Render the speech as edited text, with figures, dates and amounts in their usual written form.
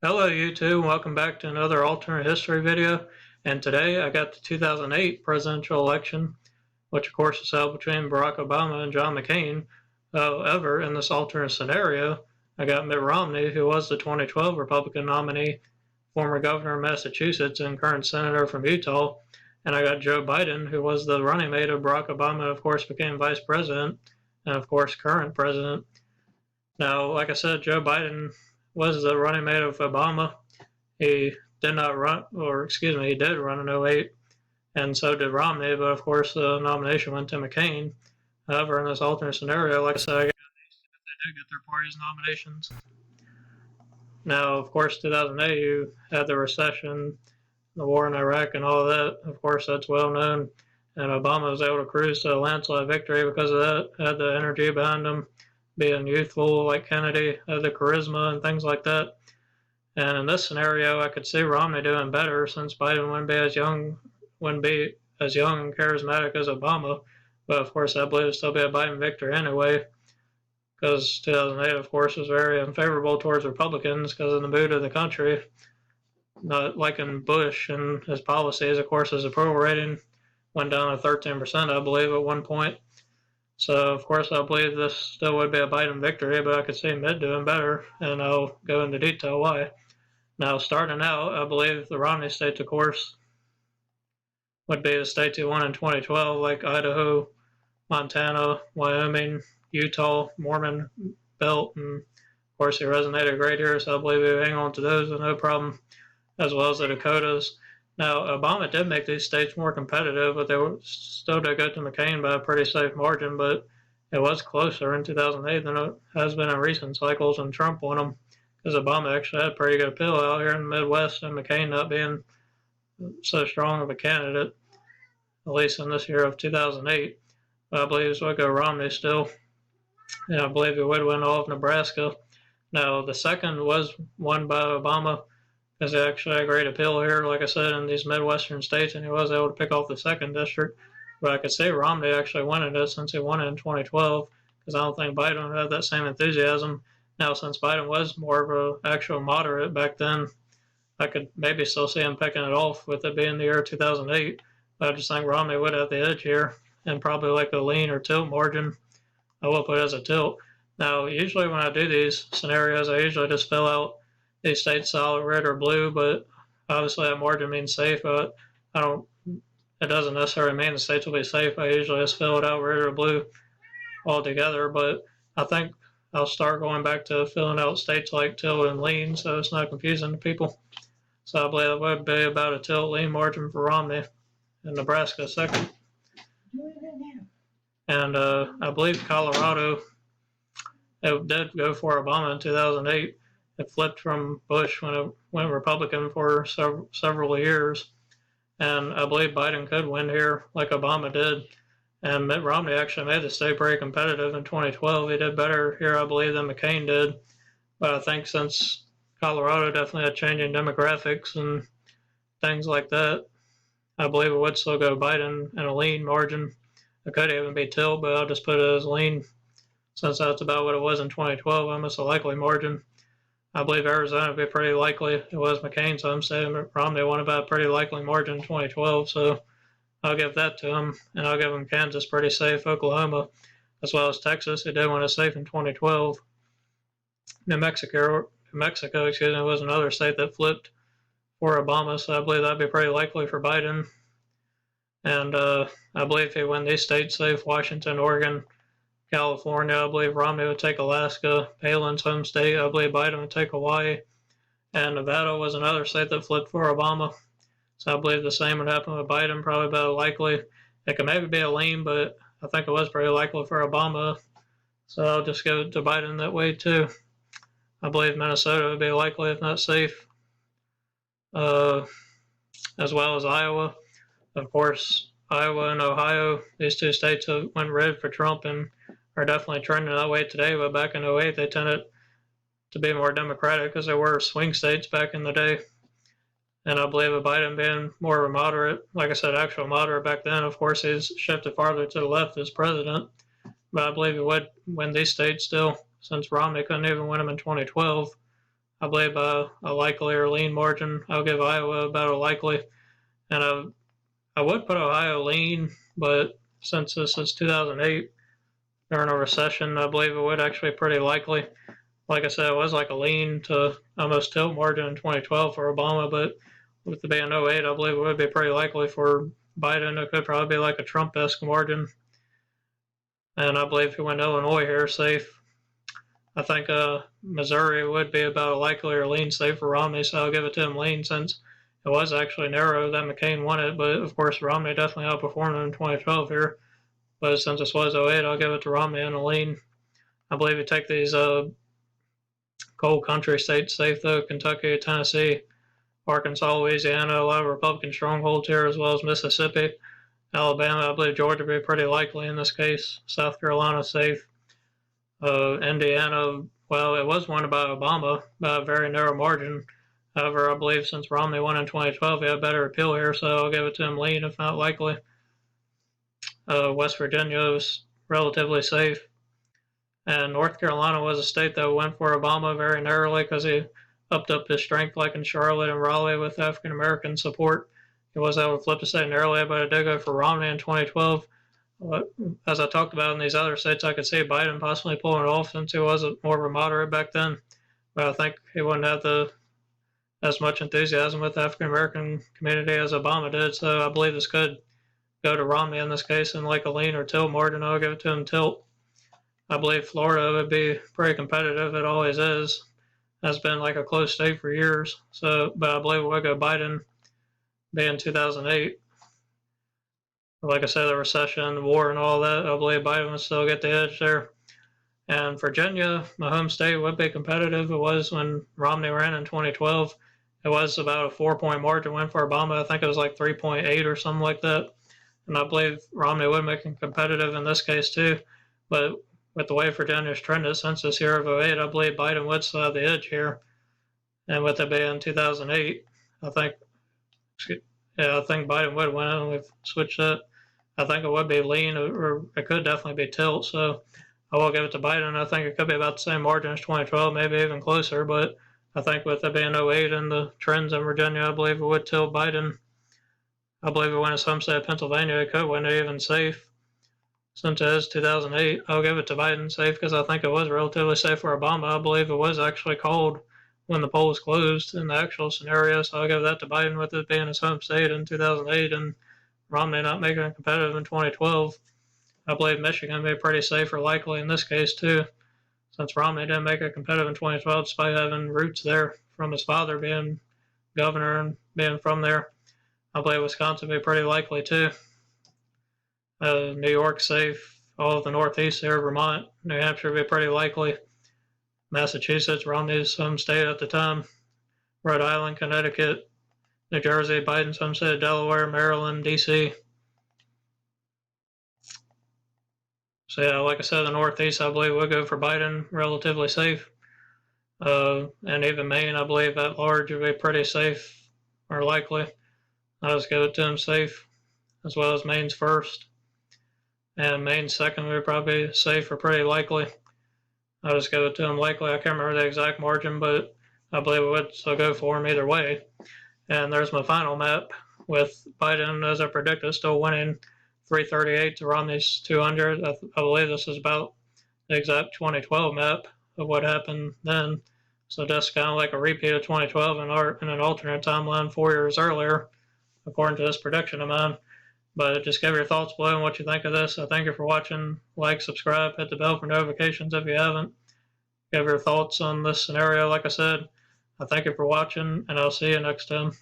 Hello YouTube, and welcome back to another alternate history video. And today I got the 2008 presidential election, which of course is held between Barack Obama and John McCain. However, in this alternate scenario, I got Mitt Romney, who was the 2012 Republican nominee, former governor of Massachusetts and current senator from Utah. And I got Joe Biden, who was the running mate of Barack Obama and of course became vice president and of course current president. Now, like I said, Joe Biden was the running mate of Obama. He did not run, or excuse me, he did run in '08, and so did Romney, but of course the nomination went to McCain. However, in this alternate scenario, like I said, I guess they did get their party's nominations. Now, of course, 2008, you had the recession, the war in Iraq, and all of that. Of course, that's well known. And Obama was able to cruise to a landslide victory because of that. Had the energy behind him, being youthful like Kennedy, had the charisma and things like that. And in this scenario, I could see Romney doing better since Biden wouldn't be as young and charismatic as Obama. But of course, I believe it'd still be a Biden victory anyway, because 2008, of course, was very unfavorable towards Republicans because of the mood of the country. Not liking Bush and his policies, of course, his approval rating went down to 13%, I believe, at one point. So, of course, I believe this still would be a Biden victory, but I could see Mitt doing better, and I'll go into detail why. Now, starting out, I believe the Romney states, of course, would be the states he won in 2012, like Idaho, Montana, Wyoming, Utah, Mormon Belt, and of course he resonated great here, so I believe he would hang on to those with no problem, as well as the Dakotas. Now, Obama did make these states more competitive, but they still did go to McCain by a pretty safe margin, but it was closer in 2008 than it has been in recent cycles when Trump won them, because Obama actually had a pretty good appeal out here in the Midwest, and McCain not being so strong of a candidate, at least in this year of 2008. But I believe this would go Romney still, and I believe he would win all of Nebraska. Now, the second was won by Obama, because he actually had a great appeal here, like I said, in these Midwestern states, and he was able to pick off the second district. But I could see Romney actually winning it since he won it in 2012, because I don't think Biden would have that same enthusiasm. Now, since Biden was more of an actual moderate back then, I could maybe still see him picking it off with it being the year 2008. But I just think Romney would have the edge here, and probably like a lean or tilt margin. I will put it as a tilt. Now, usually when I do these scenarios, I usually just fill out these states solid red or blue, but obviously that margin means safe, but I don't, it doesn't necessarily mean the states will be safe. I usually just fill it out red or blue altogether, but I think I'll start going back to filling out states like tilt and lean, so it's not confusing to people. So I believe it would be about a tilt lean margin for Romney in Nebraska second. And I believe Colorado, it did go for Obama in 2008. It flipped from Bush when it went Republican for several years. And I believe Biden could win here like Obama did. And Mitt Romney actually made the state pretty competitive in 2012. He did better here, I believe, than McCain did. But I think since Colorado definitely had changing demographics and things like that, I believe it would still go Biden in a lean margin. It could even be tilt, but I'll just put it as lean since that's about what it was in 2012, almost a likely margin. I believe Arizona would be pretty likely. It was McCain, so I'm saying Romney won about a pretty likely margin in 2012, so I'll give that to him. And I'll give him Kansas pretty safe, Oklahoma, as well as Texas, who did win it safe in 2012. New Mexico, was another state that flipped for Obama, so I believe that'd be pretty likely for Biden. And I believe if he win these states safe, Washington, Oregon, California, I believe Romney would take Alaska, Palin's home state, I believe Biden would take Hawaii, and Nevada was another state that flipped for Obama. So I believe the same would happen with Biden, probably about likely. It could maybe be a lean, but I think it was pretty likely for Obama. So I'll just go to Biden that way too. I believe Minnesota would be likely, if not safe, as well as Iowa. Of course, Iowa and Ohio, these two states went red for Trump and are definitely trending that way today, but back in '08 they tended to be more Democratic because they were swing states back in the day. And I believe with Biden being more of a moderate, like I said, actual moderate back then, of course he's shifted farther to the left as president, but I believe he would win these states still, since Romney couldn't even win them in 2012. I believe by a likely or lean margin. I'll give Iowa about a likely, and I would put Ohio lean, but since this is 2008 during a recession, I believe it would actually be pretty likely. Like I said, it was like a lean to almost tilt margin in 2012 for Obama, but with the being 08, I believe it would be pretty likely for Biden. It could probably be like a Trump-esque margin. And I believe if he went Illinois here safe, I think Missouri would be about a likely or lean safe for Romney, so I'll give it to him lean since it was actually narrow that McCain won it, but of course Romney definitely outperformed him in 2012 here. But since this was 08, I'll give it to Romney in a lean. I believe you take these cold country states safe though, Kentucky, Tennessee, Arkansas, Louisiana, a lot of Republican strongholds here, as well as Mississippi, Alabama. I believe Georgia would be pretty likely in this case. South Carolina safe. Indiana, well, it was won by Obama by a very narrow margin. However, I believe since Romney won in 2012, he had a better appeal here, so I'll give it to him lean, if not likely. West Virginia was relatively safe. And North Carolina was a state that went for Obama very narrowly because he upped up his strength, like in Charlotte and Raleigh, with African American support. He was able to flip the state narrowly, but it did go for Romney in 2012. As I talked about in these other states, I could see Biden possibly pulling it off since he was more of a moderate back then. But I think he wouldn't have as much enthusiasm with the African American community as Obama did. So I believe this could go to Romney in this case in like a lean or tilt margin. I'll give it to him tilt. I believe Florida would be pretty competitive. It always is. Has been like a close state for years. So, but I believe it would go Biden being 2008. Like I said, the recession, the war, and all that, I believe Biden would still get the edge there. And Virginia, my home state, would be competitive. It was when Romney ran in 2012. It was about a 4-point margin win for Obama. I think it was like 3.8 or something like that. And I believe Romney would make him competitive in this case too. But with the way Virginia's trended since this year of 08, I believe Biden would still have the edge here. And with it being 2008, I think Biden would win it. We've switched that. I think it would be lean, or it could definitely be tilt. So I will give it to Biden. I think it could be about the same margin as 2012, maybe even closer. But I think with it being 08 and the trends in Virginia, I believe it would tilt Biden. I believe it went as home state of Pennsylvania. It could win it even safe. Since it is 2008, I'll give it to Biden safe because I think it was relatively safe for Obama. I believe it was actually called when the polls closed in the actual scenario. So I'll give that to Biden with it being his home state in 2008 and Romney not making it competitive in 2012. I believe Michigan would be pretty safe or likely in this case too, since Romney didn't make it competitive in 2012 despite having roots there from his father being governor and being from there. I believe Wisconsin would be pretty likely too. New York safe, all of the Northeast there, Vermont, New Hampshire would be pretty likely. Massachusetts, Romney's home state at the time. Rhode Island, Connecticut, New Jersey, Biden's home state, Delaware, Maryland, D.C. So yeah, like I said, the Northeast, I believe, would go for Biden, relatively safe. And even Maine, I believe, at large would be pretty safe or likely. I'll just give it to him safe, as well as Maine's first. And Maine's second would probably be safe or pretty likely. I'll just give it to him likely. I can't remember the exact margin, but I believe it would still go for him either way. And there's my final map with Biden, as I predicted, still winning 338 to Romney's 200. I believe this is about the exact 2012 map of what happened then. So just kind of like a repeat of 2012 in an alternate timeline 4 years earlier, according to this prediction of mine. But just give your thoughts below on what you think of this. I thank you for watching. Like, subscribe, hit the bell for notifications if you haven't. Give your thoughts on this scenario. Like I said, I thank you for watching, and I'll see you next time.